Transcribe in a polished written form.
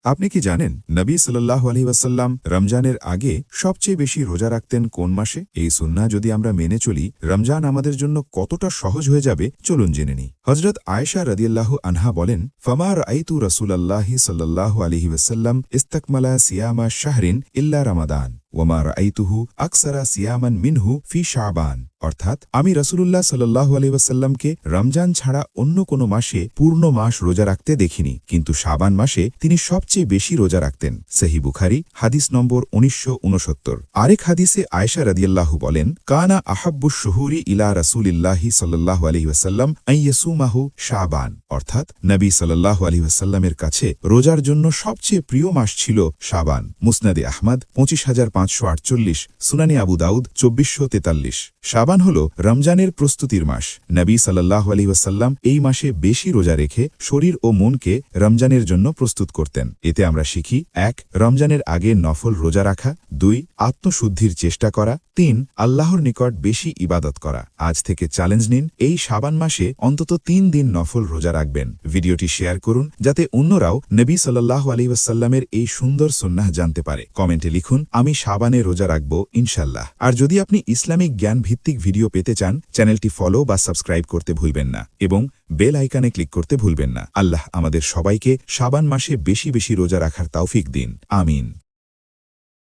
আপনি কি জানেন নবী সাল্লাল্লাহু আলাইহি ওয়াসাল্লাম রমজানের আগে সবচেয়ে বেশি রোজা রাখতেন কোন মাসে? এই সুন্নাহ যদি আমরা মেনে চলি, রমজান আমাদের জন্য কতটা সহজ হয়ে যাবে চলুন জেনে নিই। হযরত আয়েশা রাদিয়াল্লাহু আনহা বলেন, ফামা রাআইতু রাসূলাল্লাহি সাল্লাল্লাহু আলাইহি ওয়াসাল্লাম ইস্তাকমালা সিয়ামা শাহরিন ইল্লা রমাদান ওয়ামা রাআইতুহু আকসারা সিয়ামান মিনহু ফি শাবান। অর্থাৎ আমি রাসূলুল্লাহ সাল্লাল্লাহু আলাইহি ওয়াসাল্লামকে রমজান ছাড়া অন্য কোনো মাসে পূর্ণ মাস রোজা রাখতে দেখিনি, কিন্তু শাবান মাসে তিনি সবচেয়ে বেশি রোজা রাখতেন। সহিহ বুখারী হাদিস নম্বর 1969। আরেক হাদিসে আয়েশা রাদিয়াল্লাহু বলেন, কানা আহাব্বুশ শুহুরি ইলা রাসূলিল্লাহি সাল্লাল্লাহু আলাইহি ওয়াসাল্লাম আন ইয়াসুমাহু শাবান। অর্থাৎ নবী সাল্লাল্লাহু আলাইহি ওয়াসাল্লামের কাছে রোজার জন্য সবচেয়ে প্রিয় মাস ছিল শাবান। মুসনাদে আহমদ 25548, সুনানে আবু দাউদ 2443। শাবান হল রমজানের প্রস্তুতির মাস। নবী সাল্লাল্লাহু আলাইহি ওয়াসাল্লাম এই মাসে বেশি রোজা রেখে শরীর ও মনকে রমজানের জন্য প্রস্তুত করতেন। এতে আমরা শিখি: 1. রমজানের আগে নফল রোজা রাখা, 2. আত্মশুদ্ধির চেষ্টা করা, 3. আল্লাহর নিকট বেশি ইবাদত করা। আজ থেকে চ্যালেঞ্জ নিন, এই শাবান মাসে অন্তত 3 দিন নফল রোজা রাখবেন। ভিডিওটি শেয়ার করুন যাতে অন্যরাও নবী সাল্লাল্লাহু আলাইহি ওয়াসাল্লামের এই সুন্দর সুন্নাহ জানতে পারে। কমেন্টে লিখুন, আমি শাবানে রোজা রাখব ইনশাআল্লাহ। আর যদি আপনি ইসলামিক জ্ঞান ভিত্তিক ভিডিও পেতে চান, চ্যানেলটি ফলো বা সাবস্ক্রাইব করতে ভুলবেন না এবং বেল আইকনে ক্লিক করতে ভুলবেন না। আল্লাহ আমাদের সবাইকে শাবান মাসে বেশি বেশি রোজা রাখার তৌফিক দিন। আমিন।